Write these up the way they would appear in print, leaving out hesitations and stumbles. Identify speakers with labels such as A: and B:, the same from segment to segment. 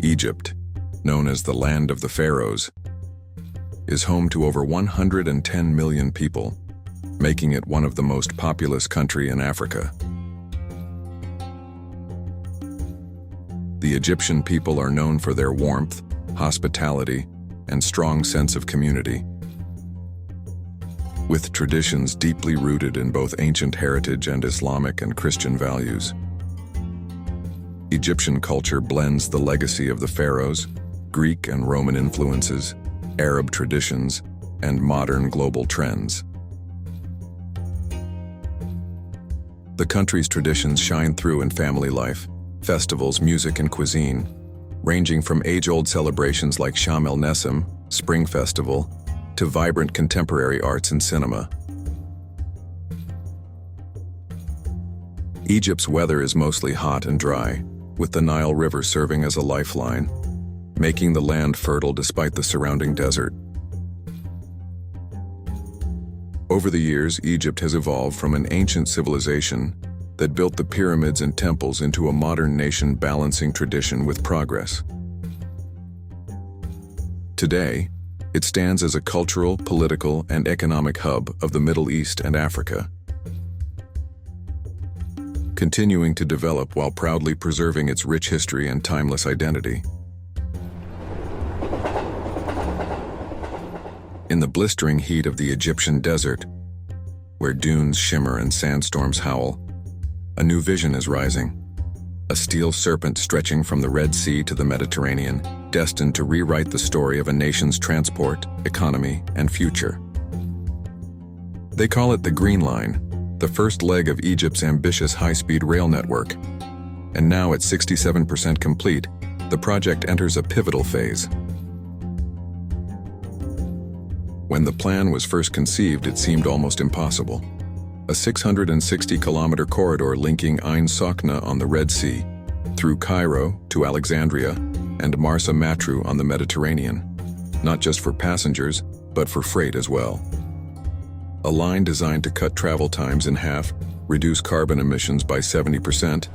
A: Egypt, known as the land of the pharaohs, is home to over 110 million people, making it one of the most populous countries in Africa. The Egyptian people are known for their warmth, hospitality, and strong sense of community, with traditions deeply rooted in both ancient heritage and Islamic and Christian values. Egyptian culture blends the legacy of the pharaohs, Greek and Roman influences, Arab traditions, and modern global trends. The country's traditions shine through in family life, festivals, music, and cuisine, ranging from age-old celebrations like Sham el-Nessim, Spring Festival, to vibrant contemporary arts and cinema. Egypt's weather is mostly hot and dry, with the Nile River serving as a lifeline, making the land fertile despite the surrounding desert. Over the years, Egypt has evolved from an ancient civilization that built the pyramids and temples into a modern nation balancing tradition with progress. Today, it stands as a cultural, political, and economic hub of the Middle East and Africa, continuing to develop while proudly preserving its rich history and timeless identity. In the blistering heat of the Egyptian desert, where dunes shimmer and sandstorms howl, a new vision is rising. A steel serpent stretching from the Red Sea to the Mediterranean, destined to rewrite the story of a nation's transport, economy, and future. They call it the Green Line, the first leg of Egypt's ambitious high-speed rail network. And now at 67% complete, the project enters a pivotal phase. When the plan was first conceived, it seemed almost impossible. A 660-kilometer corridor linking𝟐👑 on the Red Sea, through Cairo to Alexandria, and Marsa Matruh on the Mediterranean, not just for passengers, but for freight as well. A line designed to cut travel times in half, reduce carbon emissions by 70%,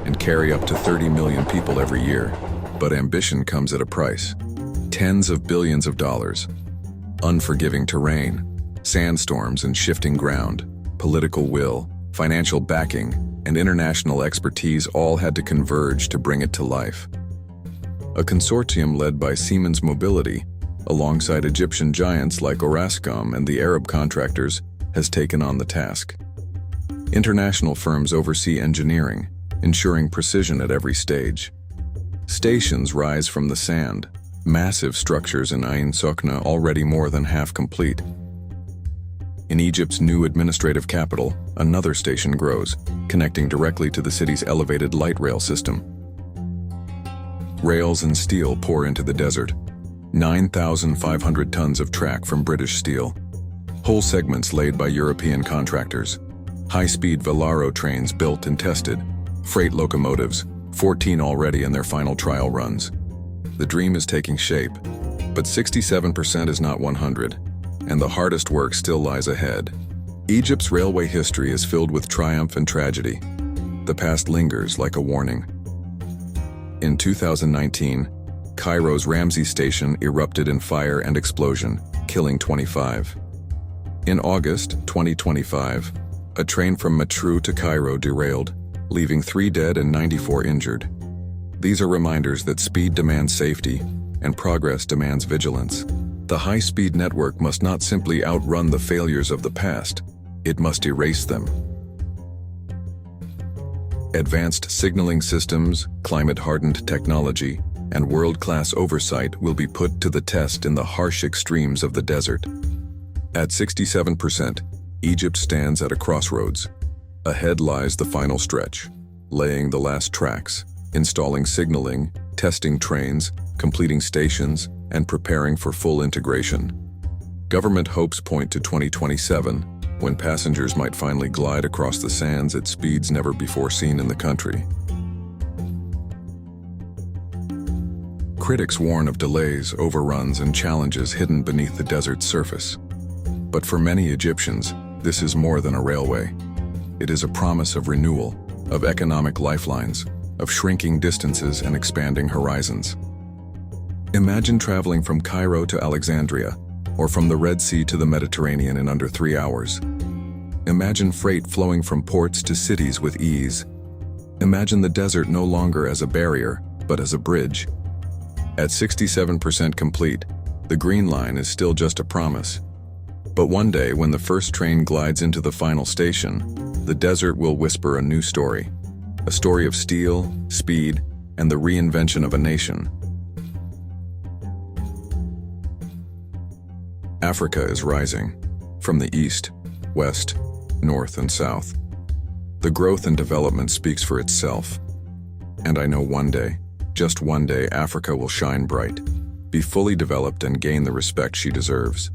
A: and carry up to 30 million people every year. But ambition comes at a price. Tens of billions of dollars. Unforgiving terrain, sandstorms and shifting ground, political will, financial backing, and international expertise all had to converge to bring it to life. A consortium led by Siemens Mobility, alongside Egyptian giants like Orascom and the Arab contractors, has taken on the task. International firms oversee engineering, ensuring precision at every stage. Stations rise from the sand, massive structures in💨💨 already more than half complete. In Egypt's new administrative capital, another station grows, connecting directly to the city's elevated light rail system. Rails and steel pour into the desert, 9,500 tons of track from British steel, whole segments laid by European contractors, high-speed Velaro trains built and tested, freight locomotives, 14 already in their final trial runs. The dream is taking shape, but 67% is not 100, and the hardest work still lies ahead. Egypt's railway history is filled with triumph and tragedy. The past lingers like a warning. In 2019, Cairo's Ramsey station erupted in fire and explosion, killing 25. In August 2025, a train from Matruh to Cairo derailed, leaving 3 dead and 94 injured. These are reminders that speed demands safety, and progress demands vigilance. The high-speed network must not simply outrun the failures of the past, it must erase them. Advanced signaling systems, climate-hardened technology, and world-class oversight will be put to the test in the harsh extremes of the desert. At 67%, Egypt stands at a crossroads. Ahead lies the final stretch, laying the last tracks, installing signaling, testing trains, completing stations, and preparing for full integration. Government hopes point to 2027, when passengers might finally glide across the sands at speeds never before seen in the country. Critics warn of delays, overruns, and challenges hidden beneath the desert's surface. But for many Egyptians, this is more than a railway. It is a promise of renewal, of economic lifelines, of shrinking distances and expanding horizons. Imagine traveling from Cairo to Alexandria, or from the Red Sea to the Mediterranean in under 3 hours. Imagine freight flowing from ports to cities with ease. Imagine the desert no longer as a barrier, but as a bridge. At 67% complete, the Green Line is still just a promise. But one day, when the first train glides into the final station, the desert will whisper a new story. A story of steel, speed, and the reinvention of a nation. Africa is rising, from the east, west, north, and south. The growth and development speaks for itself. And I know one day, just one day, Africa will shine bright, be fully developed, and gain the respect she deserves.